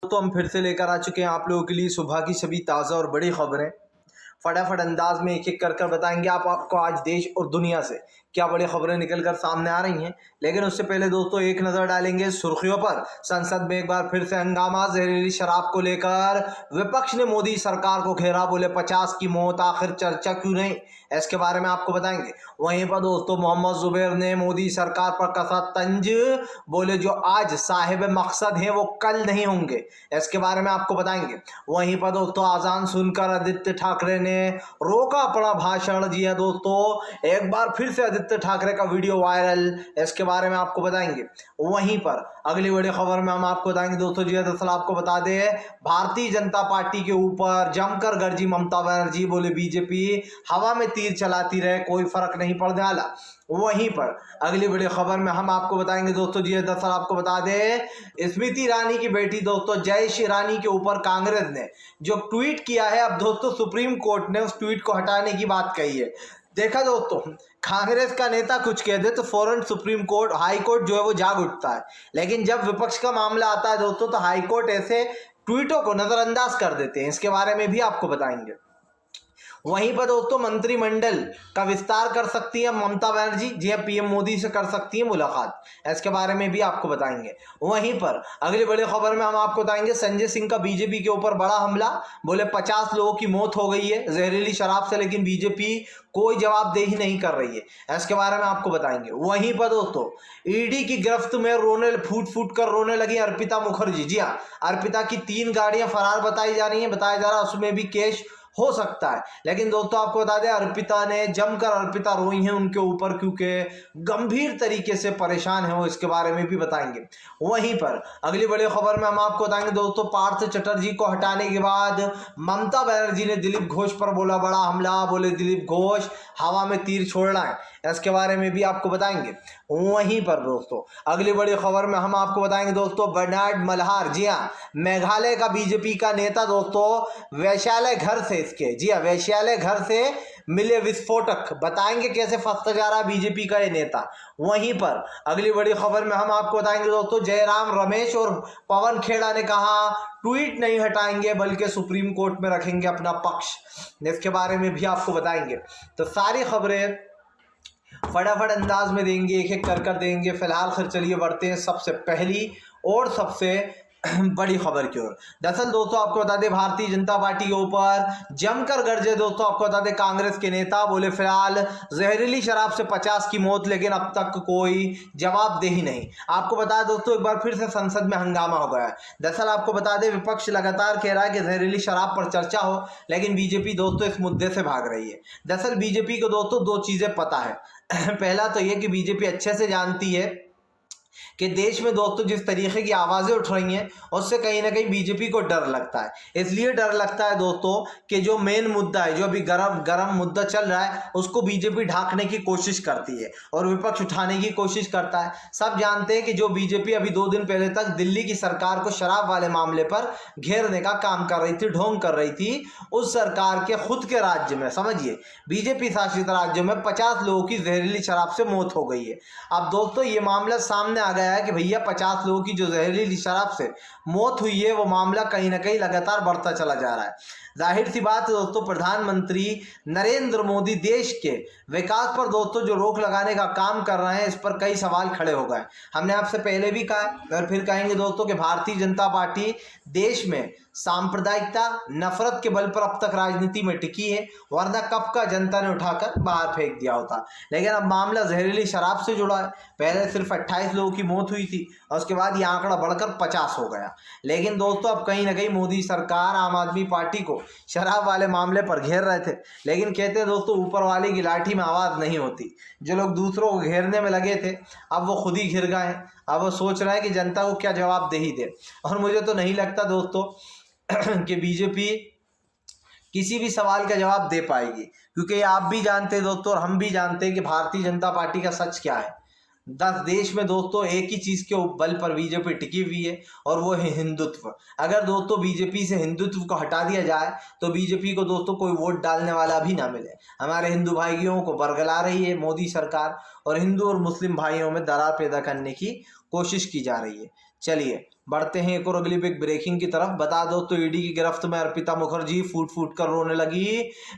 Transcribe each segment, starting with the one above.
तो हम फिर से लेकर आ चुके हैं आप लोगों के लिए सुबह की सभी ताज़ा और बड़ी खबरें। फटाफट अंदाज में एक एक कर बताएंगे आपको आज देश और दुनिया से क्या बड़ी खबरें निकल कर सामने आ रही हैं। लेकिन उससे पहले दोस्तों एक नज़र डालेंगे सुर्खियों पर। संसद में एक बार फिर से हंगामा, जहरीली शराब को लेकर विपक्ष ने मोदी सरकार को घेरा, बोले 50 की मौत, आखिर चर्चा क्यों नहीं, इसके बारे में आपको बताएंगे। वहीं पर दोस्तों मोहम्मद जुबैर ने मोदी सरकार पर कसा तंज, बोले जो आज साहिब मकसद हैं वो कल नहीं होंगे, इसके बारे में आपको बताएंगे। वहीं पर दोस्तों आजान सुनकर आदित्य ठाकरे ने रोका अपना भाषण। जी है दोस्तों, एक बार फिर से आदित्य ठाकरे का वीडियो वायरल, इसके बारे में आपको बताएंगे। वहीं पर अगली बड़ी खबर में हम आपको बताएंगे दोस्तों। जी दरअसल आपको बता दें, भारतीय जनता पार्टी के ऊपर जमकर गरजी ममता बनर्जी, बोले बीजेपी हवा में तीर चलाती रहे, कोई फर्क नहीं पड़ने वाला। वहीं पर अगली बड़ी खबर में हम आपको बताएंगे दोस्तों। जी दरअसल आपको बता दें, स्मृति ईरानी की बेटी दोस्तों जयेश ईरानी के ऊपर कांग्रेस ने जो ट्वीट किया है, अब दोस्तों सुप्रीम कोर्ट ने उस ट्वीट को हटाने की बात कही है। देखा दोस्तों, कांग्रेस का नेता कुछ कह दे तो फौरन सुप्रीम कोर्ट, हाई कोर्ट जो है वो जाग उठता है। लेकिन जब विपक्ष का मामला आता है दोस्तों तो हाई कोर्ट ऐसे ट्वीटों को नजरअंदाज कर देते हैं, इसके बारे में भी आपको बताएंगे। वहीं पर दोस्तों मंत्रिमंडल का विस्तार कर सकती है ममता बनर्जी, जी पीएम मोदी से कर सकती है मुलाकात, इसके बारे में भी आपको बताएंगे। वहीं पर अगली बड़ी खबर में हम आपको बताएंगे संजय सिंह का बीजेपी के ऊपर बड़ा हमला, बोले 50 लोगों की मौत हो गई है जहरीली शराब से, लेकिन बीजेपी कोई जवाबदेही नहीं कर रही है, इसके बारे में आपको बताएंगे। वहीं पर दोस्तों ईडी की गिरफ्त में फूट फूट कर रोने लगी अर्पिता मुखर्जी। जी हाँ, अर्पिता की 3 गाड़ियां फरार बताई जा रही हैं, बताया जा रहा है उसमें भी केस हो सकता है। लेकिन दोस्तों आपको बता दें, अर्पिता ने जमकर अर्पिता रोई है उनके ऊपर, क्योंकि गंभीर तरीके से परेशान है वो, इसके बारे में भी बताएंगे। वहीं पर अगली बड़ी खबर में हम आपको बताएंगे दोस्तों, पार्थ चटर्जी को हटाने के बाद ममता बनर्जी ने दिलीप घोष पर बोला बड़ा हमला, बोले दिलीप घोष हवा में तीर छोड़ना है, इसके बारे में भी आपको बताएंगे। वहीं पर दोस्तों अगली बड़ी खबर में हम आपको बताएंगे दोस्तों, बर्नार्ड मल्हार, जी हाँ मेघालय का बीजेपी का नेता दोस्तों, वैश्यालय घर से, इसके जी हाँ वैश्यालय घर से मिले विस्फोटक, बताएंगे कैसे फंसता जा रहा है बीजेपी का ये नेता। वहीं पर अगली बड़ी खबर में हम आपको बताएंगे दोस्तों, जयराम रमेश और पवन खेड़ा ने कहा ट्वीट नहीं हटाएंगे बल्कि सुप्रीम कोर्ट में रखेंगे अपना पक्ष, इसके बारे में भी आपको बताएंगे। तो सारी खबरें फटाफट अंदाज में देंगे, एक एक कर देंगे। फिलहाल खैर चलिए बढ़ते हैं सबसे पहली और सबसे बड़ी खबर की ओर। दरअसल दोस्तों आपको बता दें, भारतीय जनता पार्टी के ऊपर जमकर गरजे दोस्तों, आपको बता दें कांग्रेस के नेता, बोले फिलहाल जहरीली शराब से 50 की मौत, लेकिन अब तक कोई जवाबदेही नहीं। आपको बता दें दोस्तों, एक बार फिर से संसद में हंगामा हो गया है। दरअसल आपको बता दें, विपक्ष लगातार कह रहा है कि जहरीली शराब पर चर्चा हो, लेकिन बीजेपी दोस्तों इस मुद्दे से भाग रही है। दरअसल बीजेपी को दोस्तों 2 चीजें पता है। पहला तो यह कि बीजेपी अच्छे से जानती है कि देश में दोस्तों जिस तरीके की आवाज़ें उठ रही हैं उससे कहीं ना कहीं बीजेपी को डर लगता है। इसलिए डर लगता है दोस्तों कि जो मेन मुद्दा है, जो अभी गरम मुद्दा चल रहा है, उसको बीजेपी ढांकने की कोशिश करती है और विपक्ष उठाने की कोशिश करता है। सब जानते हैं कि जो बीजेपी अभी 2 दिन पहले तक दिल्ली की सरकार को शराब वाले मामले पर घेरने का काम कर रही थी, ढोंग कर रही थी, उस सरकार के खुद के राज्य में, समझिए बीजेपी शासित राज्यों में 50 लोगों की जहरीली शराब से मौत हो गई है। अब दोस्तों ये मामला सामने आ गया है कि भैया 50 लोगों की जो जहरीली शराब से मौत हुई है वो मामला कहीं ना कहीं लगातार बढ़ता चला जा रहा है। जाहिर सी बात है दोस्तों, प्रधानमंत्री नरेंद्र मोदी देश के विकास पर दोस्तों जो रोक लगाने का काम कर रहे हैं, इस पर कई सवाल खड़े हो गए। हमने आपसे पहले भी कहा और फिर कहेंगे दोस्तों कि भारतीय जनता पार्टी देश में सांप्रदायिकता, नफरत के बल पर अब तक राजनीति में टिकी है, वरना कब का जनता ने उठाकर बाहर फेंक दिया होता। लेकिन अब मामला जहरीली शराब से जुड़ा है। पहले सिर्फ 28 लोगों की मौत हुई थी और उसके बाद ये आंकड़ा बढ़कर 50 हो गया। लेकिन दोस्तों अब कहीं ना कहीं मोदी सरकार आम आदमी पार्टी को शराब वाले मामले पर घेर रहे थे, लेकिन कहते हैं दोस्तों ऊपर वाले की लाठी में आवाज़ नहीं होती। जो लोग दूसरों को घेरने में लगे थे अब वो खुद ही घिर गए हैं। अब वो सोच रहे हैं कि जनता को क्या जवाबदेही दे। और मुझे तो नहीं लगता दोस्तों कि बीजेपी किसी भी सवाल का जवाब दे पाएगी, क्योंकि आप भी जानते हैं दोस्तों और हम भी जानते हैं कि भारतीय जनता पार्टी का सच क्या है। 10 देश में दोस्तों एक ही चीज़ के बल पर बीजेपी टिकी हुई है और वो है हिंदुत्व। अगर दोस्तों बीजेपी से हिंदुत्व को हटा दिया जाए तो बीजेपी को दोस्तों कोई वोट डालने वाला भी ना मिले। हमारे हिंदू भाइयों को बरगला रही है मोदी सरकार और हिंदू और मुस्लिम भाइयों में दरार पैदा करने की कोशिश की जा रही है। चलिए बढ़ते हैं एक और अगली बिग ब्रेकिंग की तरफ। बता दो तो ईडी की गिरफ्त में अर्पिता मुखर्जी फूट फूट कर रोने लगी।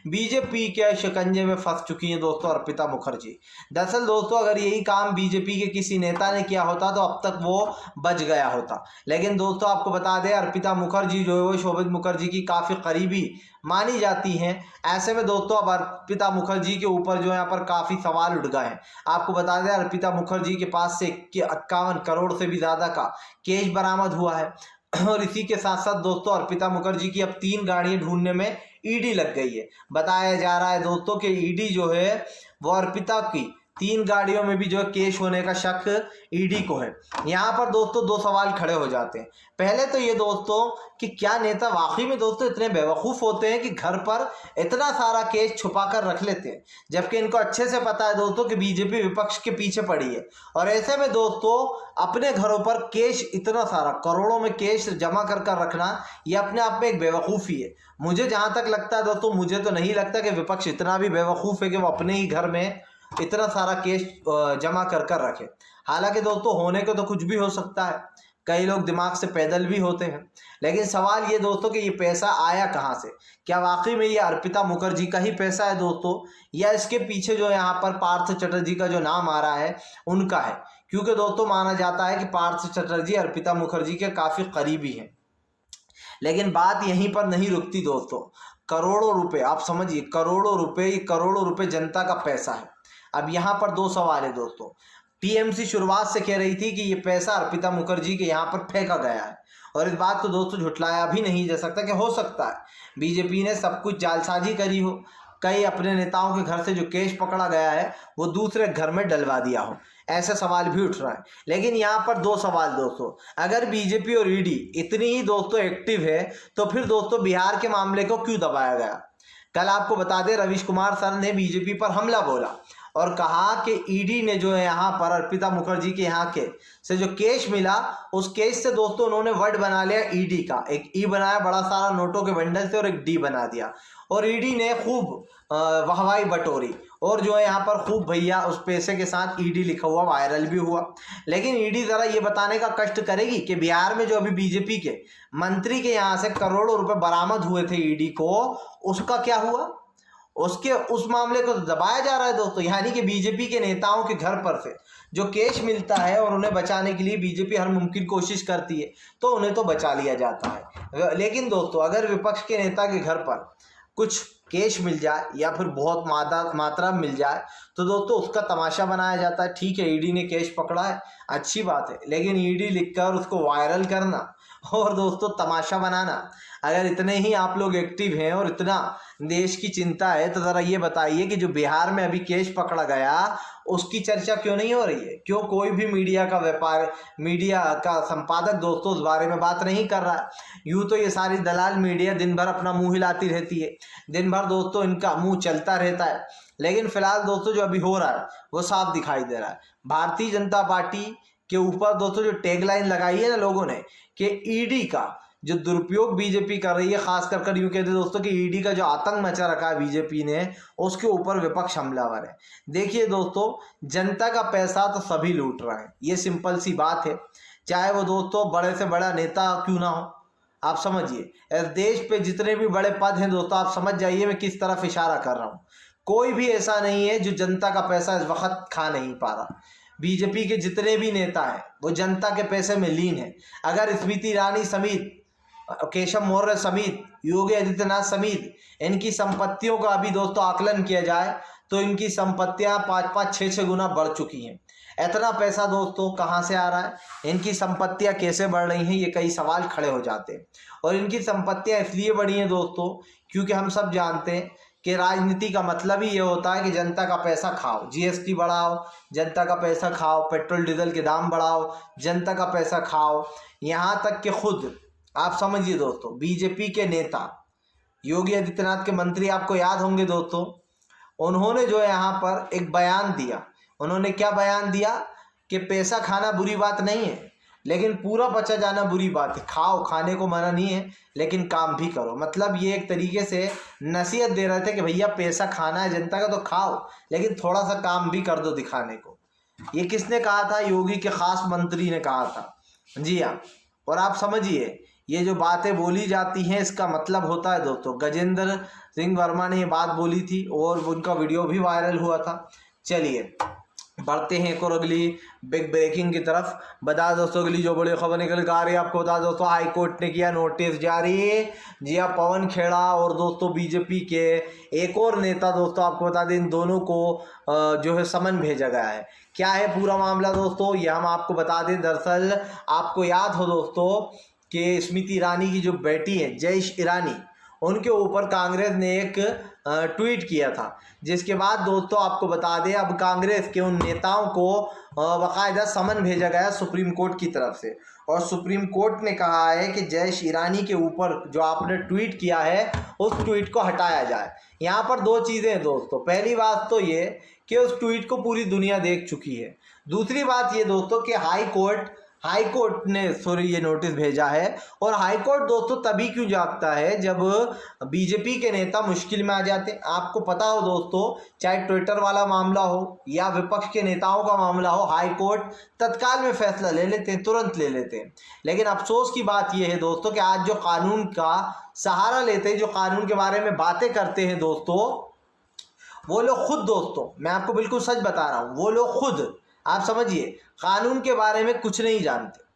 बीजेपी के शिकंजे में फंस चुकी हैं दोस्तों अर्पिता मुखर्जी। दरअसल दोस्तों अगर यही काम बीजेपी के किसी नेता ने किया होता तो अब तक वो बच गया होता। लेकिन दोस्तों आपको बता दें अर्पिता मुखर्जी जो है वो शोभित मुखर्जी की काफ़ी करीबी मानी जाती हैं। ऐसे में दोस्तों अब अर्पिता मुखर्जी के ऊपर जो यहाँ पर काफ़ी सवाल उठ गए हैं। आपको बता दें अर्पिता मुखर्जी के पास से 51 करोड़ से भी ज़्यादा का कैश बरामद हुआ है। और इसी के साथ साथ दोस्तों अर्पिता मुखर्जी की अब 3 गाड़ियां ढूंढने में ईडी लग गई है। बताया जा रहा है दोस्तों कि ईडी जो है वो अर्पिता की 3 गाड़ियों में भी जो है केस होने का शक ईडी को है। यहाँ पर दोस्तों 2 सवाल खड़े हो जाते हैं। पहले तो ये दोस्तों कि क्या नेता वाकई में दोस्तों इतने बेवकूफ़ होते हैं कि घर पर इतना सारा केस छुपा कर रख लेते हैं, जबकि इनको अच्छे से पता है दोस्तों कि बीजेपी विपक्ष के पीछे पड़ी है। और ऐसे में दोस्तों अपने घरों पर केस इतना सारा करोड़ों में केस जमा कर कर रखना ये अपने आप में एक बेवकूफ़ी है। मुझे जहाँ तक लगता है दोस्तों मुझे तो नहीं लगता कि विपक्ष इतना भी बेवकूफ़ है कि वो अपने ही घर में इतना सारा केस जमा कर कर रखे। हालांकि दोस्तों होने को तो कुछ भी हो सकता है, कई लोग दिमाग से पैदल भी होते हैं। लेकिन सवाल ये दोस्तों कि ये पैसा आया कहाँ से? क्या वाकई में ये अर्पिता मुखर्जी का ही पैसा है दोस्तों, या इसके पीछे जो यहाँ पर पार्थ चटर्जी का जो नाम आ रहा है उनका है? क्योंकि दोस्तों माना जाता है कि पार्थ चटर्जी अर्पिता मुखर्जी के काफ़ी करीबी हैं। लेकिन बात यहीं पर नहीं रुकती दोस्तों। करोड़ों रुपए, आप समझिए करोड़ों रुपए, ये करोड़ों रुपए जनता का पैसा है। अब यहाँ पर 2 सवाल है दोस्तों। टीएमसी शुरुआत से कह रही थी कि ये पैसा अर्पिता मुखर्जी के यहाँ पर फेंका गया है, और इस बात को दोस्तों झुटलाया भी नहीं जा सकता कि हो सकता है बीजेपी ने सब कुछ जालसाजी करी हो, कई अपने नेताओं के घर से जो केस पकड़ा गया है वो दूसरे घर में डलवा दिया हो, ऐसे सवाल भी उठ रहा है। लेकिन यहाँ पर 2 सवाल दोस्तों। अगर बीजेपी और ईडी इतनी ही दोस्तों एक्टिव है तो फिर दोस्तों बिहार के मामले को क्यों दबाया गया? कल आपको बता दें रवीश कुमार सर ने बीजेपी पर हमला बोला और कहा कि ईडी ने जो है यहाँ पर अर्पिता मुखर्जी के यहाँ के से जो केस मिला उस केस से दोस्तों उन्होंने वर्ड बना लिया ईडी का, एक ई बनाया बड़ा सारा नोटों के बंडल से और एक डी बना दिया, और ईडी ने खूब वाहवाही बटोरी और जो है यहाँ पर खूब भैया उस पैसे के साथ ईडी लिखा हुआ वायरल भी हुआ। लेकिन ईडी ज़रा ये बताने का कष्ट करेगी कि बिहार में जो अभी बीजेपी के मंत्री के यहाँ से करोड़ों रुपए बरामद हुए थे ईडी को, उसका क्या हुआ? उसके उस मामले को दबाया जा रहा है दोस्तों। यानी कि बीजेपी के नेताओं के घर पर से जो केस मिलता है और उन्हें बचाने के लिए बीजेपी हर मुमकिन कोशिश करती है तो उन्हें तो बचा लिया जाता है। लेकिन दोस्तों अगर विपक्ष के नेता के घर पर कुछ केस मिल जाए या फिर बहुत मात्रा में मिल जाए तो दोस्तों उसका तमाशा बनाया जाता है। ठीक है ईडी ने केस पकड़ा है, अच्छी बात है, लेकिन ईडी लिखकर उसको वायरल करना और दोस्तों तमाशा बनाना, अगर इतने ही आप लोग एक्टिव हैं और इतना देश की चिंता है तो ज़रा ये बताइए कि जो बिहार में अभी केस पकड़ा गया उसकी चर्चा क्यों नहीं हो रही है? क्यों कोई भी मीडिया का संपादक दोस्तों उस बारे में बात नहीं कर रहा है? यूँ तो ये सारी दलाल मीडिया दिन भर अपना मुंह हिलाती रहती है, दिन भर दोस्तों इनका मुंह चलता रहता है। लेकिन फिलहाल दोस्तों जो अभी हो रहा है वो साफ दिखाई दे रहा है। भारतीय जनता पार्टी के ऊपर दोस्तों जो टैगलाइन लगाई है ना लोगों ने कि ईडी का जो दुरुपयोग बीजेपी कर रही है, खास कर यूँ कहते दोस्तों कि ईडी का जो आतंक मचा रखा है बीजेपी ने उसके ऊपर विपक्ष हमलावर है। देखिए दोस्तों जनता का पैसा तो सभी लूट रहे हैं, ये सिंपल सी बात है, चाहे वो दोस्तों बड़े से बड़ा नेता क्यों ना हो। आप समझिए इस देश पे जितने भी बड़े पद हैं दोस्तों, आप समझ जाइए मैं किस तरफ इशारा कर रहा हूँ। कोई भी ऐसा नहीं है जो जनता का पैसा इस वक्त खा नहीं पा रहा। बीजेपी के जितने भी नेता हैं वो जनता के पैसे में लीन है। अगर स्मृति ईरानी समेत, केशव मौर्य समेत, योगी आदित्यनाथ समेत इनकी संपत्तियों का अभी दोस्तों आकलन किया जाए तो इनकी संपत्तियां 5-5, 6-6 गुना बढ़ चुकी हैं। इतना पैसा दोस्तों कहाँ से आ रहा है? इनकी संपत्तियां कैसे बढ़ रही हैं? ये कई सवाल खड़े हो जाते हैं। और इनकी संपत्तियां इसलिए बढ़ी हैं दोस्तों क्योंकि हम सब जानते हैं कि राजनीति का मतलब ही ये होता है कि जनता का पैसा खाओ, जीएसटी बढ़ाओ, जनता का पैसा खाओ, पेट्रोल डीजल के दाम बढ़ाओ, जनता का पैसा खाओ। यहाँ तक कि खुद आप समझिए दोस्तों बीजेपी के नेता योगी आदित्यनाथ के मंत्री आपको याद होंगे दोस्तों, उन्होंने जो है यहाँ पर एक बयान दिया। उन्होंने क्या बयान दिया कि पैसा खाना बुरी बात नहीं है लेकिन पूरा बचा जाना बुरी बात है। खाओ, खाने को मना नहीं है लेकिन काम भी करो। मतलब ये एक तरीके से नसीहत दे रहे थे कि भैया पैसा खाना है जनता का तो खाओ लेकिन थोड़ा सा काम भी कर दो दिखाने को। ये किसने कहा था? योगी के खास मंत्री ने कहा था। जी हाँ, और आप समझिए ये जो बातें बोली जाती हैं इसका मतलब होता है दोस्तों, गजेंद्र सिंह वर्मा ने ये बात बोली थी और उनका वीडियो भी वायरल हुआ था। चलिए बढ़ते हैं एक और अगली बिग ब्रेकिंग की तरफ। बता दोस्तों अगली जो बड़ी खबर निकल कर आ रही है आपको बता दोस्तों, हाई कोर्ट ने किया नोटिस जारी। जी हाँ, पवन खेड़ा और दोस्तों बीजेपी के एक और नेता दोस्तों आपको बता दें, इन दोनों को जो है समन भेजा गया है। क्या है पूरा मामला दोस्तों, ये हम आपको बता दें। दरअसल आपको याद हो दोस्तों कि स्मृति ईरानी की जो बेटी है जयेश ईरानी, उनके ऊपर कांग्रेस ने एक ट्वीट किया था, जिसके बाद दोस्तों आपको बता दें अब कांग्रेस के उन नेताओं को बाकायदा समन भेजा गया सुप्रीम कोर्ट की तरफ से। और सुप्रीम कोर्ट ने कहा है कि जयेश ईरानी के ऊपर जो आपने ट्वीट किया है उस ट्वीट को हटाया जाए। यहाँ पर दो चीज़ें हैं दोस्तों, पहली बात तो ये कि उस ट्वीट को पूरी दुनिया देख चुकी है। दूसरी बात ये दोस्तों कि हाई कोर्ट ने ये नोटिस भेजा है। और हाई कोर्ट दोस्तों तभी क्यों जागता है जब बीजेपी के नेता मुश्किल में आ जाते हैं। आपको पता हो दोस्तों, चाहे ट्विटर वाला मामला हो या विपक्ष के नेताओं का मामला हो, हाई कोर्ट तत्काल में फैसला ले लेते हैं, तुरंत ले लेते हैं। लेकिन अफसोस की बात यह है दोस्तों कि आज जो कानून का सहारा लेते हैं, जो कानून के बारे में बातें करते हैं दोस्तों, वो लोग खुद दोस्तों, मैं आपको बिल्कुल सच बता रहा हूँ, वो लोग खुद आप समझिए कानून के बारे में कुछ नहीं जानते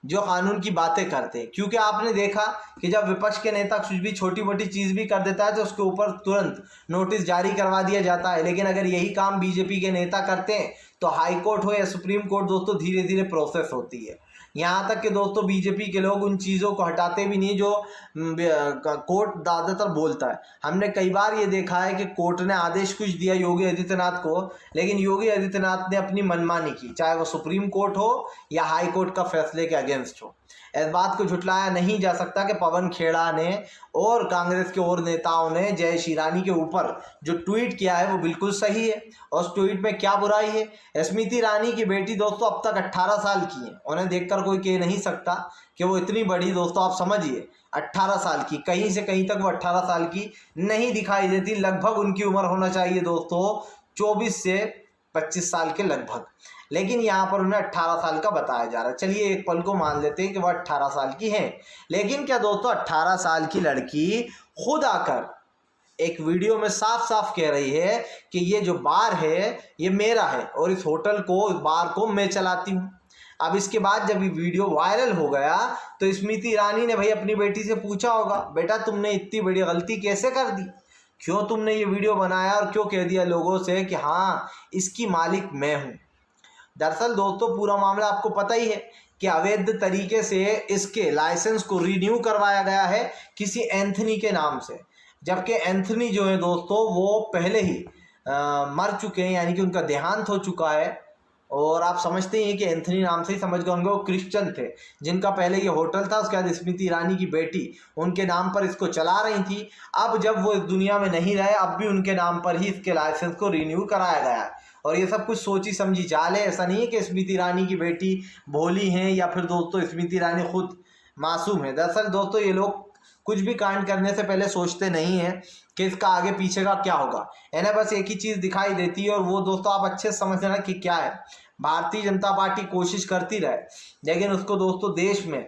जो कानून की बातें करते हैं। क्योंकि आपने देखा कि जब विपक्ष के नेता कुछ भी छोटी मोटी चीज़ भी कर देता है तो उसके ऊपर तुरंत नोटिस जारी करवा दिया जाता है। लेकिन अगर यही काम बीजेपी के नेता करते हैं तो हाई कोर्ट हो या सुप्रीम कोर्ट दोस्तों धीरे धीरे प्रोसेस होती है। यहाँ तक कि दोस्तों बीजेपी के लोग उन चीज़ों को हटाते भी नहीं जो कोर्ट ज़्यादातर बोलता है। हमने कई बार ये देखा है कि कोर्ट ने आदेश कुछ दिया योगी आदित्यनाथ को, लेकिन योगी आदित्यनाथ ने अपनी मनमानी की, चाहे वो सुप्रीम कोर्ट हो या हाई कोर्ट का फैसले के अगेंस्ट हो। इस बात को झुटलाया नहीं जा सकता कि पवन खेड़ा ने और कांग्रेस के और नेताओं ने जयेश ईरानी के ऊपर जो ट्वीट किया है वो बिल्कुल सही है। और उस ट्वीट में क्या बुराई है। स्मृति ईरानी की बेटी दोस्तों अब तक 18 साल की है, उन्हें देखकर कोई कह नहीं सकता कि वो इतनी बड़ी दोस्तों, आप समझिए 18 साल की, कहीं से कहीं तक वो 18 साल की नहीं दिखाई देती। लगभग उनकी उम्र होना चाहिए दोस्तों 24 से 25 साल के लगभग, लेकिन यहाँ पर उन्हें 18 साल का बताया जा रहा है। चलिए एक पल को मान लेते हैं कि वह 18 साल की है। लेकिन क्या दोस्तों 18 साल की लड़की खुद आकर एक वीडियो में साफ साफ कह रही है कि ये जो बार है ये मेरा है और इस होटल को, इस बार को मैं चलाती हूँ। अब इसके बाद जब ये वीडियो वायरल हो गया तो स्मृति ईरानी ने भाई अपनी बेटी से पूछा होगा, बेटा तुमने इतनी बड़ी गलती कैसे कर दी, क्यों तुमने ये वीडियो बनाया और क्यों कह दिया लोगों से कि हाँ इसकी मालिक मैं हूँ। दरअसल दोस्तों पूरा मामला आपको पता ही है कि अवैध तरीके से इसके लाइसेंस को रिन्यू करवाया गया है किसी एंथनी के नाम से, जबकि एंथनी जो है दोस्तों वो पहले ही मर चुके हैं, यानी कि उनका देहांत हो चुका है। और आप समझते हैं कि एंथनी नाम से ही समझ गए होंगे, वो क्रिश्चियन थे जिनका पहले ये होटल था, उसके बाद स्मृति ईरानी की बेटी उनके नाम पर इसको चला रही थी। अब जब वो इस दुनिया में नहीं रहे, अब भी उनके नाम पर ही इसके लाइसेंस को रिन्यू कराया गया है। और ये सब कुछ सोची समझी चाल है, ऐसा नहीं है कि स्मृति ईरानी की बेटी भोली हैं या फिर दोस्तों स्मृति ईरानी खुद मासूम है। दरअसल दोस्तों ये लोग कुछ भी कांड करने से पहले सोचते नहीं है कि इसका आगे पीछे का क्या होगा, इन्हें बस एक ही चीज़ दिखाई देती है और वो दोस्तों आप अच्छे से समझ लेना कि क्या है। भारतीय जनता पार्टी कोशिश करती रहे, लेकिन उसको दोस्तों देश में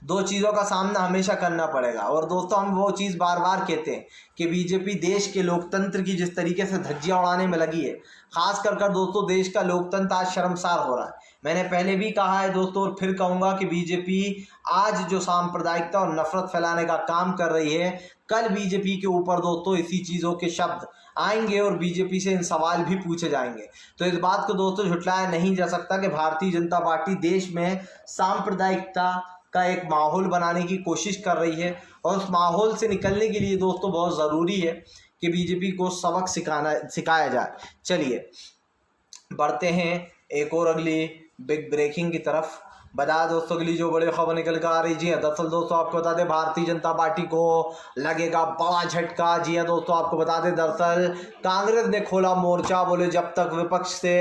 दो चीज़ों का सामना हमेशा करना पड़ेगा। और दोस्तों हम वो चीज़ बार बार कहते हैं कि बीजेपी देश के लोकतंत्र की जिस तरीके से धज्जियां उड़ाने में लगी है, खास कर दोस्तों देश का लोकतंत्र आज शर्मसार हो रहा है। मैंने पहले भी कहा है दोस्तों और फिर कहूँगा कि बीजेपी आज जो सांप्रदायिकता और नफरत फैलाने का काम कर रही है, कल बीजेपी के ऊपर दोस्तों इसी चीज़ों के शब्द आएंगे और बीजेपी से इन सवाल भी पूछे जाएंगे। तो इस बात को दोस्तों झुटलाया नहीं जा सकता कि भारतीय जनता पार्टी देश में सांप्रदायिकता का एक माहौल बनाने की कोशिश कर रही है। और उस माहौल से निकलने के लिए दोस्तों बहुत ज़रूरी है कि बीजेपी को सबक सिखाया जाए। चलिए बढ़ते हैं एक और अगली बिग ब्रेकिंग की तरफ। बता दोस्तों अगली जो बड़ी खबर निकल कर आ रही जी है, दरअसल दोस्तों आपको बता दें भारतीय जनता पार्टी को लगेगा बड़ा झटका। जी हाँ दोस्तों आपको बता दें दरअसल कांग्रेस ने खोला मोर्चा, बोले जब तक विपक्ष से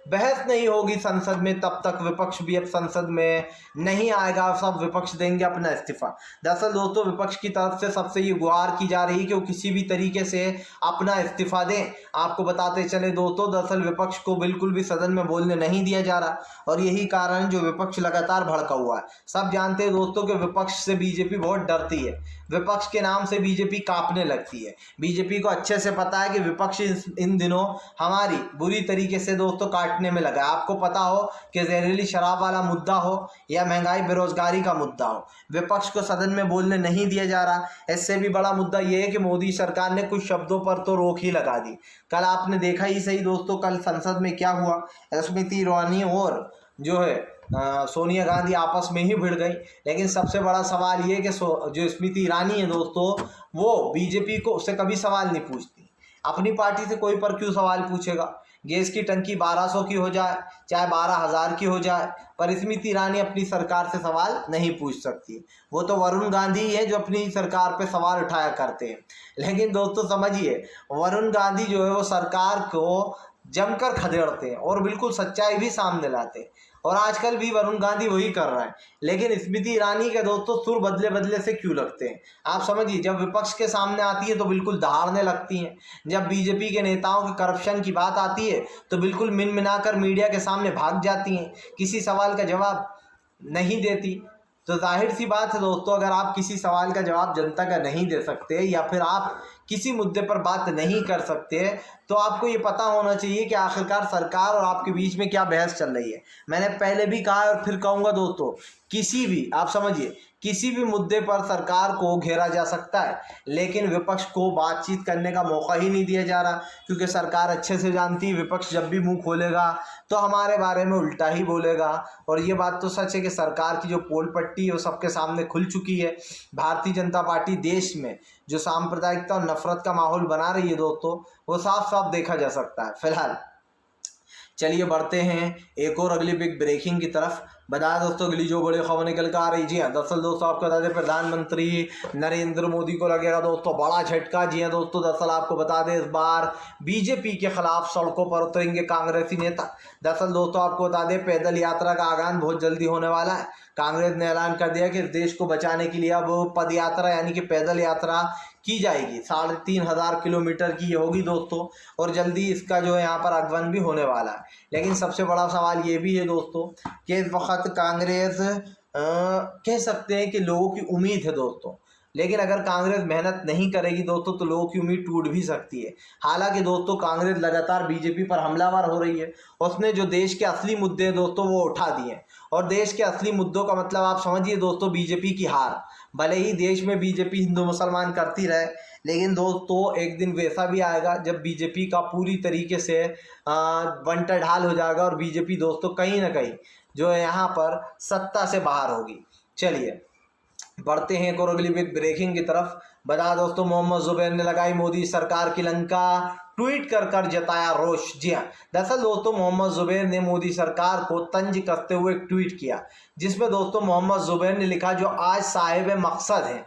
बहस नहीं होगी संसद में तब तक विपक्ष भी अब संसद में नहीं आएगा, सब विपक्ष देंगे अपना इस्तीफा। दरअसल दोस्तों विपक्ष की तरफ से सबसे ये गुहार की जा रही है कि वो किसी भी तरीके से अपना इस्तीफा दें। आपको बताते चले दोस्तों दरअसल विपक्ष को बिल्कुल भी सदन में बोलने नहीं दिया जा रहा और यही कारण जो विपक्ष लगातार लगातार भड़का हुआ है। सब जानते हैं दोस्तों कि विपक्ष से बीजेपी बहुत डरती है, विपक्ष के नाम से बीजेपी कांपने लगती है। बीजेपी को अच्छे से पता है कि विपक्ष इन दिनों हमारी बुरी तरीके से दोस्तों काटने में लगा है। आपको पता हो कि जहरीली शराब वाला मुद्दा हो या महंगाई बेरोजगारी का मुद्दा हो, विपक्ष को सदन में बोलने नहीं दिया जा रहा। इससे भी बड़ा मुद्दा यह है कि मोदी सरकार ने कुछ शब्दों पर तो रोक ही लगा दी। कल आपने देखा ही सही दोस्तों, कल संसद में क्या हुआ, स्मृति ईरानी और जो है सोनिया गांधी आपस में ही भिड़ गई। लेकिन सबसे बड़ा सवाल ये कि जो स्मृति ईरानी है दोस्तों, वो बीजेपी को उससे कभी सवाल नहीं पूछती। अपनी पार्टी से कोई पर क्यों सवाल पूछेगा। गैस की टंकी 1200 की हो जाए चाहे 12,000 की हो जाए, पर स्मृति ईरानी अपनी सरकार से सवाल नहीं पूछ सकती। वो तो वरुण गांधी है जो अपनी सरकार पे सवाल उठाया करते हैं। लेकिन दोस्तों समझिए, वरुण गांधी जो है वो सरकार को जमकर खदेड़ते हैं और बिल्कुल सच्चाई भी सामने लाते हैं, और आजकल भी वरुण गांधी वही कर रहा है। लेकिन स्मृति ईरानी के दोस्तों सुर बदले बदले से क्यों लगते हैं आप समझिए। जब विपक्ष के सामने आती है तो बिल्कुल दहाड़ने लगती हैं, जब बीजेपी के नेताओं के करप्शन की बात आती है तो बिल्कुल मिनमिनाकर मीडिया के सामने भाग जाती हैं, किसी सवाल का जवाब नहीं देती। तो जाहिर सी बात है दोस्तों, अगर आप किसी सवाल का जवाब जनता का नहीं दे सकते या फिर आप किसी मुद्दे पर बात नहीं कर सकते, तो आपको ये पता होना चाहिए कि आखिरकार सरकार और आपके बीच में क्या बहस चल रही है। मैंने पहले भी कहा और फिर कहूँगा दोस्तों, किसी भी आप समझिए किसी भी मुद्दे पर सरकार को घेरा जा सकता है, लेकिन विपक्ष को बातचीत करने का मौका ही नहीं दिया जा रहा, क्योंकि सरकार अच्छे से जानती है विपक्ष जब भी मुंह खोलेगा तो हमारे बारे में उल्टा ही बोलेगा। और ये बात तो सच है कि सरकार की जो पोल पट्टी है वो सबके सामने खुल चुकी है। भारतीय जनता पार्टी देश में जो सांप्रदायिकता और नफरत का माहौल बना रही है दोस्तों, वो साफ साफ देखा जा सकता है। फिलहाल चलिए बढ़ते हैं एक और अगली बिग ब्रेकिंग की तरफ। बता दोस्तों अगली जो बड़ी खबर निकल कर आ रही, जी हाँ, दरअसल दोस्तों आपको बता दें प्रधानमंत्री नरेंद्र मोदी को लगेगा दोस्तों बड़ा झटका। जी हाँ दोस्तों, दरअसल आपको बता दें इस बार बीजेपी के खिलाफ सड़कों पर उतरेंगे कांग्रेसी नेता। दरअसल दोस्तों आपको बता दें पैदल यात्रा का आगाज बहुत जल्दी होने वाला है। कांग्रेस ने ऐलान कर दिया कि इस देश को बचाने के लिए अब पद यात्रा यानी कि पैदल यात्रा की जाएगी। 3,500 किलोमीटर की होगी दोस्तों, और जल्दी इसका जो है यहाँ पर आगमन भी होने वाला है। लेकिन सबसे बड़ा सवाल ये भी है दोस्तों कि इस वक्त कांग्रेस कह सकते हैं कि लोगों की उम्मीद है दोस्तों, लेकिन अगर कांग्रेस मेहनत नहीं करेगी दोस्तों तो लोगों की उम्मीद टूट भी सकती है। हालांकि दोस्तों कांग्रेस लगातार बीजेपी पर हमलावर हो रही है, उसने जो देश के असली मुद्दे हैं दोस्तों वो उठा दिए हैं, और देश के असली मुद्दों का मतलब आप समझिए दोस्तों बीजेपी की हार। भले ही देश में बीजेपी हिंदू मुसलमान करती रहे, लेकिन दोस्तों एक दिन वैसा भी आएगा जब बीजेपी का पूरी तरीके से बंटा ढाल हो जाएगा और बीजेपी दोस्तों कहीं ना कहीं जो है यहाँ पर सत्ता से बाहर होगी। चलिए बढ़ते हैं एक और अगली बिग ब्रेकिंग की तरफ। बता दोस्तों मोहम्मद जुबैर ने लगाई मोदी सरकार की लंका, ट्वीट कर जताया रोष। जी हाँ, दरअसल दोस्तों मोहम्मद जुबैर ने मोदी सरकार को तंज कसते हुए एक ट्वीट किया, जिसमें दोस्तों मोहम्मद जुबैर ने लिखा जो आज साहिब मकसद हैं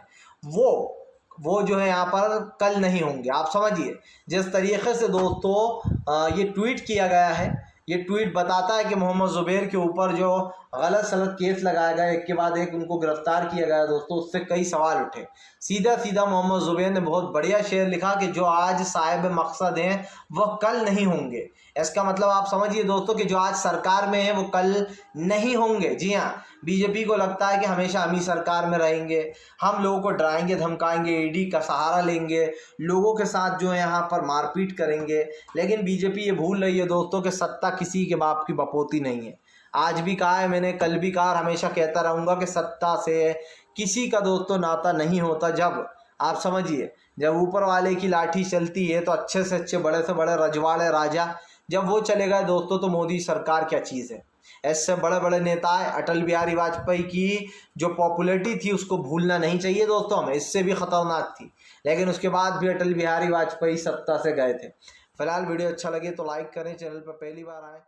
वो जो है यहाँ पर कल नहीं होंगे। आप समझिए जिस तरीके से दोस्तों ये ट्वीट किया गया है, ये ट्वीट बताता है कि मोहम्मद जुबैर के ऊपर जो गलत सलत केस लगाया गया, एक के बाद एक उनको गिरफ्तार किया गया दोस्तों, उससे कई सवाल उठे। सीधा सीधा मोहम्मद जुबैर ने बहुत बढ़िया शेर लिखा कि जो आज साहिब मकसद हैं वह कल नहीं होंगे। इसका मतलब आप समझिए दोस्तों कि जो आज सरकार में है वो कल नहीं होंगे। जी हाँ, बीजेपी को लगता है कि हमेशा हम ही सरकार में रहेंगे, हम लोगों को डराएंगे धमकाएंगे, ईडी का सहारा लेंगे, लोगों के साथ जो है यहाँ पर मारपीट करेंगे। लेकिन बीजेपी ये भूल रही है दोस्तों कि सत्ता किसी के बाप की बपोती नहीं है। आज भी कहा है मैंने, कल भी कहा, हमेशा कहता रहूँगा कि सत्ता से किसी का दोस्तों नाता नहीं होता। जब आप समझिए जब ऊपर वाले की लाठी चलती है तो अच्छे से अच्छे बड़े से बड़े रजवाड़े राजा जब वो चले गए दोस्तों तो मोदी सरकार क्या चीज़ है। ऐसे बड़े बड़े नेता अटल बिहारी वाजपेयी की जो पॉपुलैरिटी थी उसको भूलना नहीं चाहिए दोस्तों हमें, इससे भी ख़तरनाक थी। लेकिन उसके बाद भी अटल बिहारी वाजपेयी सत्ता से गए थे। फिलहाल वीडियो अच्छा लगे तो लाइक करें, चैनल पर पहली बार आए